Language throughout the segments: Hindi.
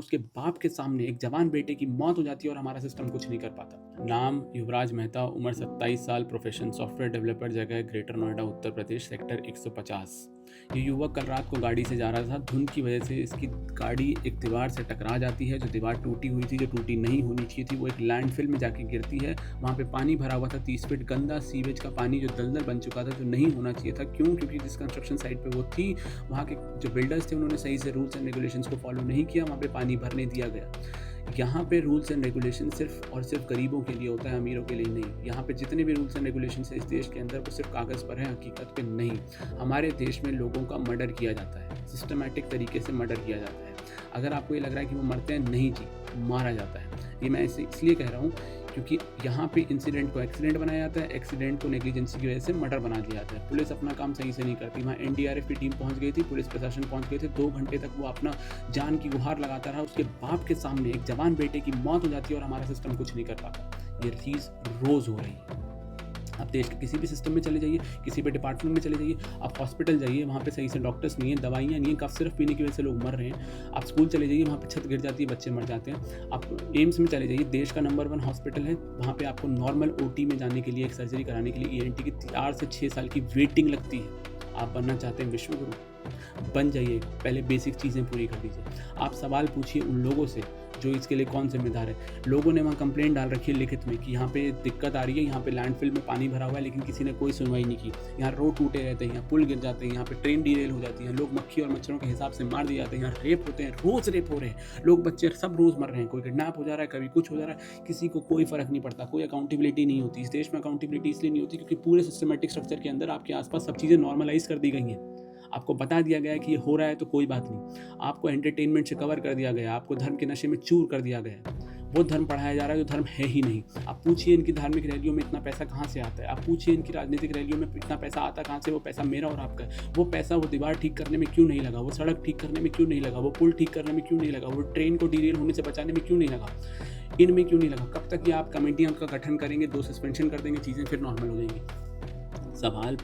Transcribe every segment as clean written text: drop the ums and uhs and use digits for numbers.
उसके बाप के सामने एक जवान बेटे की मौत हो जाती है और हमारा सिस्टम कुछ नहीं कर पाता। नाम युवराज मेहता, उम्र 27 साल, प्रोफेशन सॉफ्टवेयर डेवलपर, जगह ग्रेटर नोएडा उत्तर प्रदेश, सेक्टर 150। ये युवक कल रात को गाड़ी से जा रहा था। धुंध की वजह से इसकी गाड़ी एक दीवार से टकरा जाती है। जो दीवार टूटी हुई थी, जो टूटी नहीं होनी चाहिए थी, वो एक लैंडफिल में जाके गिरती है। वहाँ पे पानी भरा हुआ था, 30 फीट गंदा सीवेज का पानी जो दलदल बन चुका था, जो नहीं होना चाहिए था। क्यों? क्योंकि जिस कंस्ट्रक्शन साइट पे वो थी, वहाँ के जो बिल्डर्स थे उन्होंने सही से रूल्स एंड रेगुलेशंस को फॉलो नहीं किया। वहाँ पे पानी भरने दिया गया। यहाँ पे रूल्स एंड रेगुलेशन सिर्फ और सिर्फ गरीबों के लिए होता है, अमीरों के लिए नहीं। यहाँ पे जितने भी रूल्स एंड रेगुलेशन है इस देश के अंदर, वो सिर्फ कागज़ पर है, हकीकत पे नहीं। हमारे देश में लोगों का मर्डर किया जाता है, सिस्टमैटिक तरीके से मर्डर किया जाता है। अगर आपको ये लग रहा है कि वो मरते हैं, नहीं जी, मारा जाता है। ये मैं इसलिए कह रहा हूँ क्योंकि यहाँ पे इंसिडेंट को एक्सीडेंट बनाया जाता है, एक्सीडेंट को नेग्लिजेंसी की वजह से मर्डर बना दिया जाता है। पुलिस अपना काम सही से नहीं करती। वहाँ एनडीआरएफ की टीम पहुँच गई थी, पुलिस प्रशासन पहुँच गए थे। 2 घंटे तक वो अपना जान की गुहार लगाता रहा। उसके बाप के सामने एक जवान बेटे की मौत हो जाती है और हमारा सिस्टम कुछ नहीं कर पाता। ये चीज़ रोज़ हो रही है। आप देश के किसी भी सिस्टम में चले जाइए, किसी भी डिपार्टमेंट में चले जाइए, आप हॉस्पिटल जाइए, वहाँ पे सही से डॉक्टर्स नहीं है, दवाइयाँ नहीं है, कफ सिर्फ पीने की वजह से लोग मर रहे हैं। आप स्कूल चले जाइए, वहाँ पे छत गिर जाती है, बच्चे मर जाते हैं। आप एम्स में चले जाइए, देश का नंबर 1 हॉस्पिटल है, वहाँ पे आपको नॉर्मल ओटी में जाने के लिए, एक सर्जरी कराने के लिए ईएनटी की 4 से 6 साल की वेटिंग लगती है। आप बनना चाहते हैं विश्वगुरु, बन जाइए, पहले बेसिक चीज़ें पूरी कर दीजिए। आप सवाल पूछिए उन लोगों से जो इसके लिए कौन जिम्मेदार है। लोगों ने वहाँ कंप्लेंट डाल रखी है लिखित में कि यहाँ पे दिक्कत आ रही है, यहाँ पे लैंडफिल में पानी भरा हुआ है, लेकिन किसी ने कोई सुनवाई नहीं की। यहाँ रोड टूटे रहते हैं, यहाँ पुल गिर जाते हैं, यहाँ पे ट्रेन डीरेल हो जाती है, लोग मक्खी और मच्छरों के हिसाब से मार दिए जाते हैं, यहाँ रेप होते हैं, रोज़ रेप हो रहे हैं, लोग बच्चे सब रोज़ मर रहे हैं, कोई किडनैप हो जा रहा है, कभी कुछ हो जा रहा है, किसी को कोई फ़र्क नहीं पड़ता, कोई अकाउंटेबिलिटी नहीं होती। इस देश में अकाउंटेबिलिटी इसलिए नहीं होती क्योंकि पूरे सिस्टमेटिक स्ट्रक्चर के अंदर आपके आसपास सब चीज़ें नॉर्मलाइज कर दी गई हैं। आपको बता दिया गया है कि ये हो रहा है तो कोई बात नहीं। आपको एंटरटेनमेंट से कवर कर दिया गया, आपको धर्म के नशे में चूर कर दिया गया। वो धर्म पढ़ाया जा रहा है जो धर्म है ही नहीं। आप पूछिए इनकी धार्मिक रैलियों में इतना पैसा कहाँ से आता है, आप पूछिए इनकी राजनीतिक रैलियों में इतना पैसा आता कहाँ से। वो पैसा मेरा और आपका है। वो पैसा वो दीवार ठीक करने में क्यों नहीं लगा, वो सड़क ठीक करने में क्यों नहीं लगा, वो पुल ठीक करने में क्यों नहीं लगा, वो ट्रेन को डीरेल होने से बचाने में क्यों नहीं लगा, इनमें क्यों नहीं लगा। कब तक ये आप कमेटियाँ का गठन करेंगे, 2 सस्पेंशन कर देंगे, चीज़ें फिर नॉर्मल हो जाएंगी। सवाल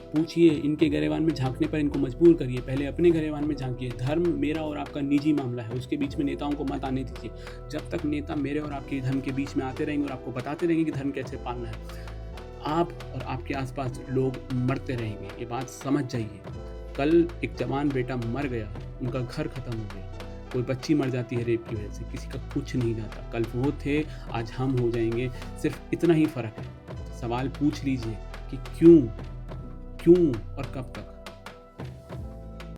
पूछिए, इनके गरेवान में झांकने पर इनको मजबूर करिए, पहले अपने गरेवान में झांकिए। धर्म मेरा और आपका निजी मामला है, उसके बीच में नेताओं को मत आने दीजिए। जब तक नेता मेरे और आपके धर्म के बीच में आते रहेंगे और आपको बताते रहेंगे कि धर्म कैसे पालना है, आप और आपके आसपास लोग मरते रहेंगे। ये बात समझ जाइए। कल एक जवान बेटा मर गया, उनका घर खत्म हो गया। कोई बच्ची मर जाती है रेप की वजह से, किसी का कुछ नहीं जाता। कल वो थे, आज हम हो जाएंगे, सिर्फ इतना ही फ़र्क है। सवाल पूछ लीजिए कि क्यों और कब तक।